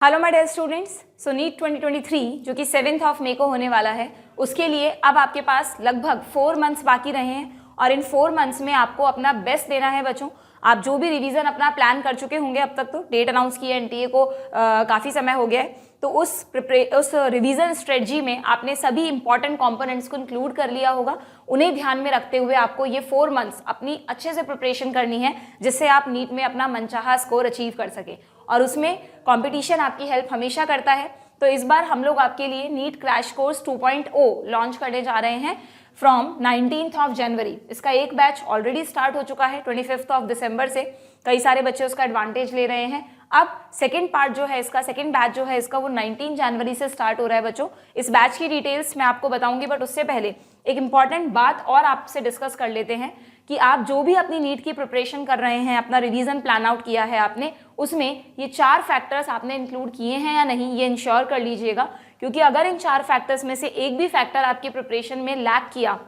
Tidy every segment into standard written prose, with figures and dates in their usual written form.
Hello my dear students, so NEET 2023 जो कि 7 मई को होने वाला है, उसके लिए अब आपके पास लगभग 4 मंथ्स बाकी रहे हैं और इन 4 मंथ्स में आपको अपना बेस्ट देना है बच्चों। आप जो भी रिवीजन अपना प्लान कर चुके होंगे, अब तक तो डेट अनाउंस की है एनटीए को काफ़ी समय हो गया है, तो उस रिवीजन स्ट्रेटजी में आपने सभी इंपॉर्टेंट कंपोनेंट्स को इंक्लूड कर लिया होगा। उन्हें ध्यान में रखते हुए आपको ये 4 मंथ्स अपनी अच्छे से प्रिपरेशन करनी है, जिससे आप नीट में अपना मनचाहा स्कोर अचीव कर सके। और उसमें कंपटीशन आपकी हेल्प हमेशा करता है। तो इस बार हम लोग आपके लिए नीट क्रैश कोर्स 2.0 लॉन्च करने जा रहे हैं फ्रॉम 19 जनवरी। इसका एक बैच ऑलरेडी स्टार्ट हो चुका है 25 दिसंबर से। कई सारे बच्चे उसका एडवांटेज ले रहे हैं। अब सेकेंड बैच जो है इसका वो 19 जनवरी से स्टार्ट हो रहा है बच्चों। इस बैच की डिटेल्स मैं आपको बताऊंगी, बट उससे पहले एक इंपॉर्टेंट बात और आपसे डिस्कस कर लेते हैं कि आप जो भी अपनी नीट की प्रिपरेशन कर रहे हैं, अपना रिवीजन प्लान आउट किया है आपने, उसमें ये 4 फैक्टर्स आपने इंक्लूड किए हैं या नहीं, ये इंश्योर कर लीजिएगा। क्योंकि अगर इन 4 फैक्टर्स में से एक भी फैक्टर आपकी प्रिपरेशन में लैक किया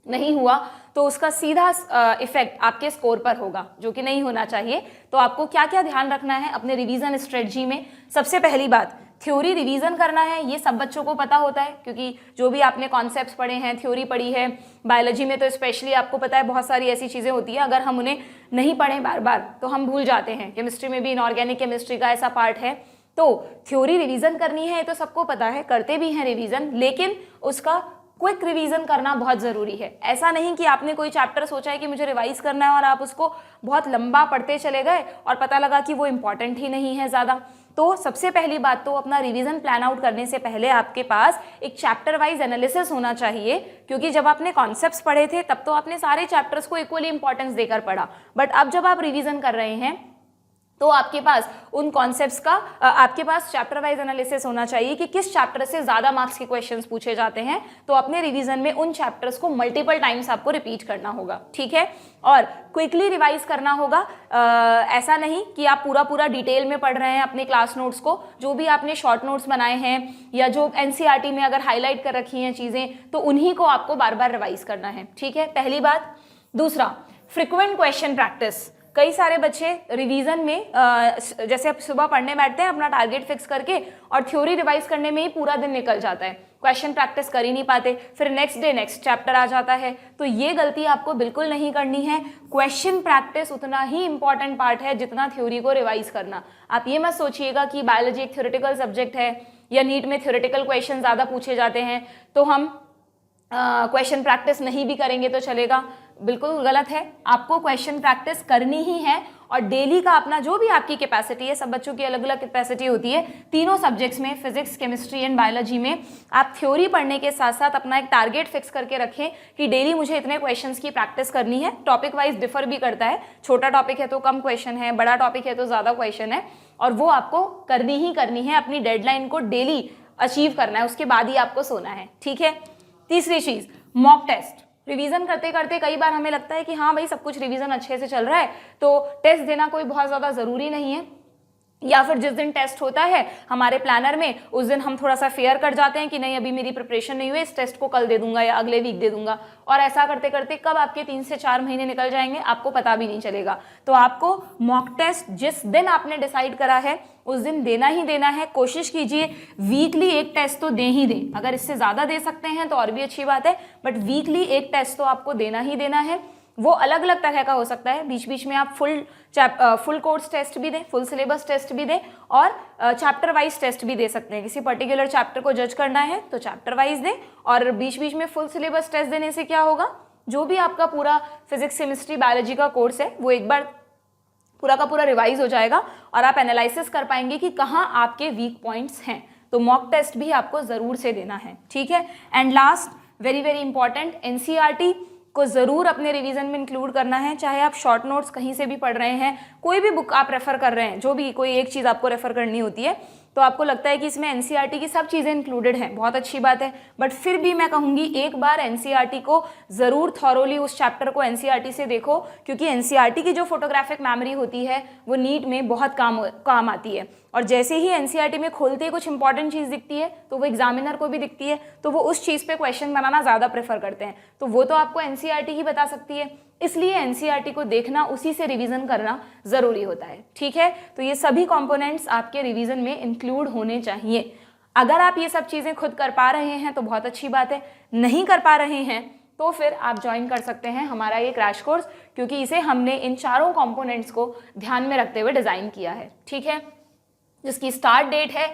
नहीं हुआ तो उसका सीधा इफेक्ट आपके स्कोर पर होगा, जो कि नहीं होना चाहिए। तो आपको क्या क्या ध्यान रखना है अपने रिवीजन स्ट्रेटजी में? सबसे पहली बात, थ्योरी रिवीजन करना है। ये सब बच्चों को पता होता है, क्योंकि जो भी आपने कॉन्सेप्ट्स पढ़े हैं, थ्योरी पढ़ी है, बायोलॉजी में तो स्पेशली आपको पता है बहुत सारी ऐसी चीज़ें होती है, अगर हम उन्हें नहीं पढ़ें बार बार तो हम भूल जाते हैं। केमिस्ट्री में भी इनऑर्गेनिक केमिस्ट्री का ऐसा पार्ट है। तो थ्योरी रिवीजन करनी है, तो सबको पता है, करते भी हैं रिवीजन, लेकिन उसका क्विक रिवीजन करना बहुत ज़रूरी है। ऐसा नहीं कि आपने कोई चैप्टर सोचा है कि मुझे रिवाइज करना है और आप उसको बहुत लंबा पढ़ते चले गए और पता लगा कि वो इम्पॉर्टेंट ही नहीं है ज़्यादा। तो सबसे पहली बात तो अपना रिवीजन प्लान आउट करने से पहले आपके पास एक चैप्टर वाइज एनालिसिस होना चाहिए। क्योंकि जब आपने कॉन्सेप्ट्स पढ़े थे तब तो आपने सारे चैप्टर्स को इक्वली इंपॉर्टेंस देकर पढ़ा, बट अब जब आप रिवीजन कर रहे हैं तो आपके पास उन कॉन्सेप्ट्स का आपके पास चैप्टर वाइज एनालिसिस होना चाहिए कि किस चैप्टर से ज़्यादा मार्क्स के क्वेश्चंस पूछे जाते हैं। तो अपने रिवीजन में उन चैप्टर्स को मल्टीपल टाइम्स आपको रिपीट करना होगा, ठीक है। और क्विकली रिवाइज करना होगा। ऐसा नहीं कि आप पूरा डिटेल में पढ़ रहे हैं अपने क्लास नोट्स को। जो भी आपने शॉर्ट नोट्स बनाए हैं या जो एनसीईआरटी में अगर हाईलाइट कर रखी हैं चीज़ें, तो उन्हीं को आपको बार बार रिवाइज करना है, ठीक है, पहली बात। दूसरा, फ्रिक्वेंट क्वेश्चन प्रैक्टिस। कई सारे बच्चे रिवीजन में जैसे आप सुबह पढ़ने बैठते हैं अपना टारगेट फिक्स करके, और थ्योरी रिवाइज करने में ही पूरा दिन निकल जाता है, क्वेश्चन प्रैक्टिस कर ही नहीं पाते, फिर नेक्स्ट डे नेक्स्ट चैप्टर आ जाता है। तो ये गलती आपको बिल्कुल नहीं करनी है। क्वेश्चन प्रैक्टिस उतना ही इंपॉर्टेंट पार्ट है जितना थ्योरी को रिवाइज करना। आप ये मत सोचिएगा कि बायोलॉजी एक थ्योरेटिकल सब्जेक्ट है या नीट में थ्योरेटिकल क्वेश्चन ज़्यादा पूछे जाते हैं तो हम क्वेश्चन प्रैक्टिस नहीं भी करेंगे तो चलेगा। बिल्कुल गलत है। आपको क्वेश्चन प्रैक्टिस करनी ही है, और डेली का अपना जो भी आपकी कैपेसिटी है, सब बच्चों की अलग अलग कैपेसिटी होती है, तीनों सब्जेक्ट्स में, फिजिक्स, केमिस्ट्री एंड बायोलॉजी में, आप थ्योरी पढ़ने के साथ साथ अपना एक टारगेट फिक्स करके रखें कि डेली मुझे इतने क्वेश्चंस की प्रैक्टिस करनी है। टॉपिक वाइज डिफर भी करता है, छोटा टॉपिक है तो कम क्वेश्चन है, बड़ा टॉपिक है तो ज़्यादा क्वेश्चन है, और वो आपको करनी ही करनी है। अपनी डेडलाइन को डेली अचीव करना है, उसके बाद ही आपको सोना है, ठीक है। तीसरी चीज़, मॉक टेस्ट। रिवीजन करते करते कई बार हमें लगता है कि हाँ भाई सब कुछ रिवीजन अच्छे से चल रहा है तो टेस्ट देना कोई बहुत ज़्यादा ज़रूरी नहीं है, या फिर जिस दिन टेस्ट होता है हमारे प्लानर में उस दिन हम थोड़ा सा फेयर कर जाते हैं कि नहीं अभी मेरी प्रिपरेशन नहीं हुई, इस टेस्ट को कल दे दूंगा या अगले वीक दे दूंगा, और ऐसा करते करते कब आपके 3 से 4 महीने निकल जाएंगे आपको पता भी नहीं चलेगा। तो आपको मॉक टेस्ट जिस दिन आपने डिसाइड करा है उस दिन देना ही देना है। कोशिश कीजिए वीकली एक टेस्ट तो दे ही दें, अगर इससे ज़्यादा दे सकते हैं तो और भी अच्छी बात है, बट वीकली एक टेस्ट तो आपको देना ही देना है। वो अलग अलग तरह का हो सकता है, बीच बीच में आप फुल कोर्स टेस्ट भी दें, फुल सिलेबस टेस्ट भी दें, और चैप्टर वाइज टेस्ट भी दे सकते हैं। किसी पर्टिकुलर चैप्टर को जज करना है तो चैप्टर वाइज दें, और बीच बीच में फुल सिलेबस टेस्ट देने से क्या होगा, जो भी आपका पूरा फिजिक्स, केमिस्ट्री, बायोलॉजी का कोर्स है वो एक बार पूरा का पूरा रिवाइज हो जाएगा और आप एनालिसिस कर पाएंगे कि कहाँ आपके वीक पॉइंट्स हैं। तो मॉक टेस्ट भी आपको ज़रूर से देना है, ठीक है। And last, very very important, NCERT को ज़रूर अपने रिवीजन में इंक्लूड करना है। चाहे आप शॉर्ट नोट्स कहीं से भी पढ़ रहे हैं, कोई भी बुक आप रेफ़र कर रहे हैं, जो भी कोई एक चीज़ आपको रेफ़र करनी होती है तो आपको लगता है कि इसमें एनसीईआरटी की सब चीज़ें इंक्लूडेड हैं, बहुत अच्छी बात है, बट फिर भी मैं कहूँगी एक बार एनसीईआरटी को ज़रूर थॉरोली उस चैप्टर को एनसीईआरटी से देखो, क्योंकि एनसीईआरटी की जो फोटोग्राफिक मेमोरी होती है वो नीट में बहुत काम आती है। और जैसे ही एनसीईआरटी में खोलते ही कुछ इंपॉर्टेंट चीज़ दिखती है तो वो एग्जामिनर को भी दिखती है, तो वो उस चीज़ पे क्वेश्चन बनाना ज़्यादा प्रेफर करते हैं। तो वो तो आपको एनसीईआरटी ही बता सकती है। इसलिए एनसीईआरटी को देखना, उसी से रिवीजन करना ज़रूरी होता है। ठीक है, तो ये सभी कंपोनेंट्स आपके रिवीजन में इंक्लूड होने चाहिए। अगर आप ये सब चीज़ें खुद कर पा रहे हैं तो बहुत अच्छी बात है, नहीं कर पा रहे हैं तो फिर आप ज्वाइन कर सकते हैं हमारा ये क्रैश कोर्स, क्योंकि इसे हमने इन चारों कंपोनेंट्स को ध्यान में रखते हुए डिज़ाइन किया है। ठीक है, जिसकी स्टार्ट डेट है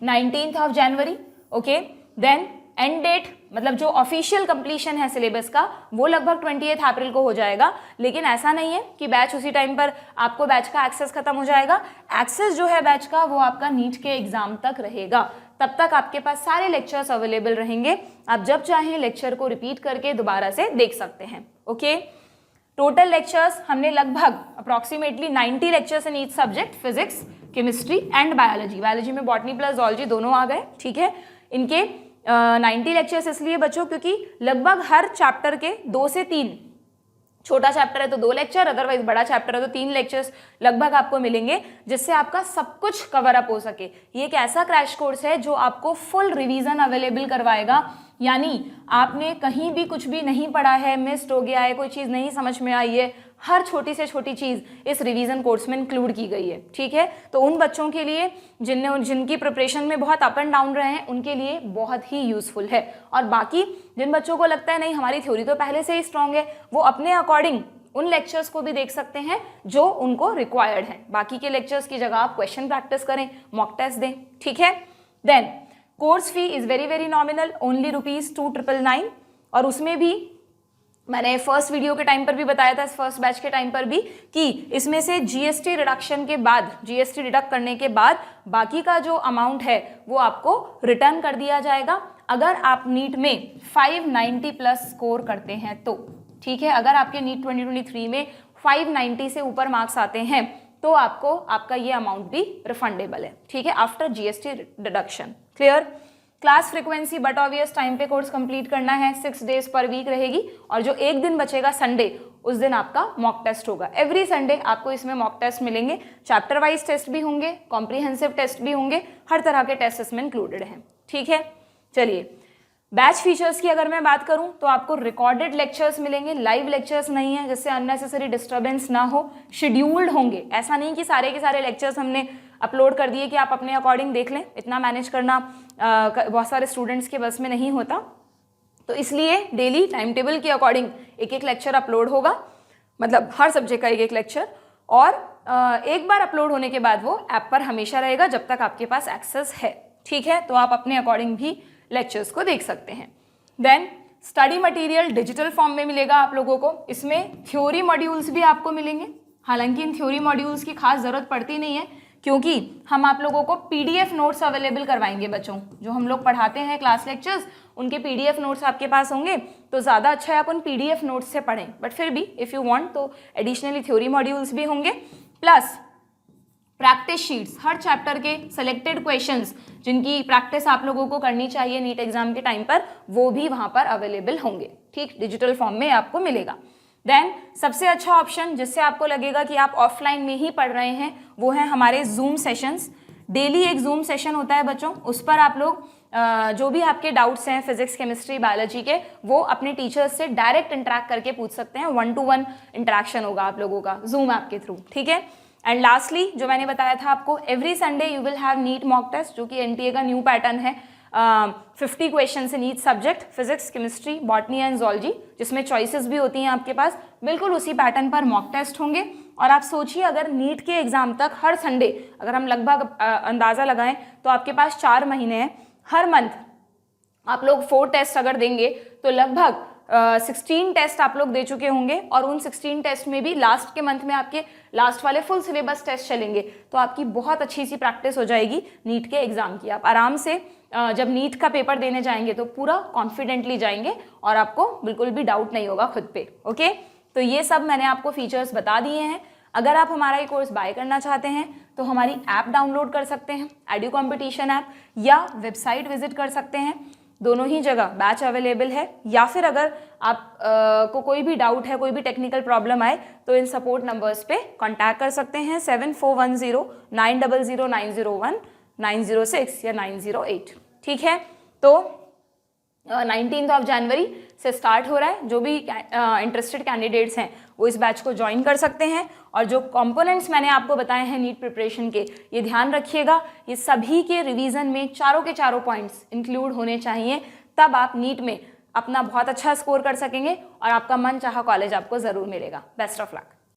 19 जनवरी। ओके, देन एंड डेट मतलब जो ऑफिशियल कंप्लीशन है सिलेबस का वो लगभग 28 अप्रैल को हो जाएगा। लेकिन ऐसा नहीं है कि बैच उसी टाइम पर आपको बैच का एक्सेस खत्म हो जाएगा। एक्सेस जो है बैच का वो आपका नीट के एग्जाम तक रहेगा। तब तक आपके पास सारे लेक्चर्स अवेलेबल रहेंगे, आप जब चाहें लेक्चर को रिपीट करके दोबारा से देख सकते हैं। ओके, टोटल लेक्चर्स हमने लगभग approximately 90 lectures in each subject, physics, chemistry and biology. Biology में बॉटनी प्लस जूलॉजी दोनों आ गए। ठीक है, इनके 90 लेक्चर्स इसलिए बच्चों क्योंकि लगभग हर चैप्टर के 2 से 3, छोटा चैप्टर है तो 2 लेक्चर, अदरवाइज बड़ा चैप्टर है तो 3 लेक्चर्स लगभग आपको मिलेंगे, जिससे आपका सब कुछ कवर अप हो सके। ये एक ऐसा क्रैश कोर्स है जो आपको फुल रिवीजन अवेलेबल करवाएगा, यानी आपने कहीं भी कुछ भी नहीं पढ़ा है, मिस्ड हो गया है, कोई चीज़ नहीं समझ में आई है, हर छोटी से छोटी चीज़ इस रिवीजन कोर्स में इंक्लूड की गई है। ठीक है, तो उन बच्चों के लिए जिनकी प्रिपरेशन में बहुत अप एंड डाउन रहे हैं उनके लिए बहुत ही यूजफुल है। और बाकी जिन बच्चों को लगता है नहीं हमारी थ्योरी तो पहले से ही स्ट्रांग है, वो अपने अकॉर्डिंग उन लेक्चर्स को भी देख सकते हैं जो उनको रिक्वायर्ड है। बाकी के लेक्चर्स की जगह आप क्वेश्चन प्रैक्टिस करें, मॉक टेस्ट दें। ठीक है, then course fee is very very nominal, only ₹2,999। और उसमें भी मैंने फर्स्ट वीडियो के टाइम पर भी बताया था, फर्स्ट बैच के टाइम पर भी, कि इसमें से जीएसटी रिडक्शन के बाद, जीएसटी डिडक्ट करने के बाद बाकी का जो अमाउंट है वो आपको रिटर्न कर दिया जाएगा अगर आप नीट में 590 प्लस स्कोर करते हैं तो। ठीक है, अगर आपके नीट 2023 में 590 से ऊपर मार्क्स आते हैं तो आपको आपका ये अमाउंट भी रिफंडेबल है। ठीक है, after GST deduction. Clear? Class frequency but obvious time पे कोर्स कंप्लीट करना है, 6 डेज पर वीक रहेगी, और जो एक दिन बचेगा संडे, उस दिन आपका मॉक टेस्ट होगा। एवरी संडे आपको इसमें मॉक टेस्ट मिलेंगे, चैप्टर वाइज टेस्ट भी होंगे, कॉम्प्रिहेंसिव टेस्ट भी होंगे, हर तरह के टेस्ट इसमें इंक्लूडेड हैं। ठीक है, चलिए बैच फीचर्स की अगर मैं बात करूं तो आपको रिकॉर्डेड लेक्चर्स मिलेंगे, लाइव लेक्चर्स नहीं है, जिससे अननेसेसरी डिस्टर्बेंस ना हो, शेड्यूल्ड होंगे। ऐसा नहीं कि सारे के सारे लेक्चर्स हमने अपलोड कर दिए कि आप अपने अकॉर्डिंग देख लें, इतना मैनेज करना बहुत सारे स्टूडेंट्स के बस में नहीं होता। तो इसलिए डेली टाइम टेबल के अकॉर्डिंग एक एक लेक्चर अपलोड होगा, मतलब हर सब्जेक्ट का एक एक लेक्चर, और एक बार अपलोड होने के बाद वो ऐप पर हमेशा रहेगा जब तक आपके पास एक्सेस है। ठीक है, तो आप अपने अकॉर्डिंग भी लेक्चर्स को देख सकते हैं। Then study material digital form में मिलेगा आप लोगों को, इसमें थ्योरी मॉड्यूल्स भी आपको मिलेंगे। हालांकि इन थ्योरी मॉड्यूल्स की खास ज़रूरत पड़ती नहीं है, क्योंकि हम आप लोगों को पीडीएफ नोट्स अवेलेबल करवाएंगे। बच्चों जो हम लोग पढ़ाते हैं क्लास लेक्चर्स, उनके पीडीएफ नोट्स आपके पास होंगे, तो ज़्यादा अच्छा है आप उन पीडीएफ नोट्स से पढ़ें। बट फिर भी इफ़ यू वांट तो एडिशनली थ्योरी मॉड्यूल्स भी होंगे, प्लस प्रैक्टिस शीट्स, हर चैप्टर के सेलेक्टेड क्वेश्चंस जिनकी प्रैक्टिस आप लोगों को करनी चाहिए नीट एग्जाम के टाइम पर, वो भी वहाँ पर अवेलेबल होंगे। ठीक, डिजिटल फॉर्म में आपको मिलेगा। देन सबसे अच्छा ऑप्शन जिससे आपको लगेगा कि आप ऑफलाइन में ही पढ़ रहे हैं, वो है हमारे जूम सेशंस। डेली एक जूम सेशन होता है बच्चों, उस पर आप लोग जो भी आपके डाउट्स हैं फिजिक्स, केमिस्ट्री, बायोलॉजी के, वो अपने टीचर्स से डायरेक्ट इंटरेक्ट करके पूछ सकते हैं। 1-to-1 इंटरेक्शन होगा आप लोगों का जूम ऐप के थ्रू। ठीक है, एंड लास्टली जो मैंने बताया था आपको, every Sunday you will have NEET mock test, जो कि एनटीए का न्यू पैटर्न है। 50 questions in each subject, physics, chemistry, botany and zoology, जिसमें चॉइसेस भी होती हैं आपके पास। बिल्कुल उसी पैटर्न पर मॉक टेस्ट होंगे। और आप सोचिए अगर नीट के एग्जाम तक हर संडे, अगर हम लगभग अंदाज़ा लगाएं तो आपके पास 4 महीने हैं, हर मंथ आप लोग 4 टेस्ट अगर देंगे तो लगभग 16 टेस्ट आप लोग दे चुके होंगे। और उन 16 टेस्ट में भी लास्ट के मंथ में आपके लास्ट वाले फुल सिलेबस टेस्ट चलेंगे, तो आपकी बहुत अच्छी सी प्रैक्टिस हो जाएगी नीट के एग्जाम की। आप आराम से जब नीट का पेपर देने जाएंगे तो पूरा कॉन्फिडेंटली जाएंगे और आपको बिल्कुल भी डाउट नहीं होगा खुद पे। ओके, तो ये सब मैंने आपको फीचर्स बता दिए हैं। अगर आप हमारा ये कोर्स बाय करना चाहते हैं तो हमारी ऐप डाउनलोड कर सकते हैं, एडू कॉम्पिटिशन ऐप, या वेबसाइट विजिट कर सकते हैं। दोनों ही जगह बैच अवेलेबल है। या फिर अगर आप को कोई भी डाउट है, कोई भी टेक्निकल प्रॉब्लम आए, तो इन सपोर्ट नंबर्स पे कांटेक्ट कर सकते हैं, 7410-900-901, 906 या 908। ठीक है, तो 19 जनवरी से स्टार्ट हो रहा है। जो भी इंटरेस्टेड कैंडिडेट्स हैं वो इस बैच को ज्वाइन कर सकते हैं। और जो कंपोनेंट्स मैंने आपको बताए हैं नीट प्रिपरेशन के, ये ध्यान रखिएगा, ये सभी के रिवीजन में चारों के चारों पॉइंट्स इंक्लूड होने चाहिए, तब आप नीट में अपना बहुत अच्छा स्कोर कर सकेंगे और आपका मन चाहा कॉलेज आपको ज़रूर मिलेगा। Best of luck.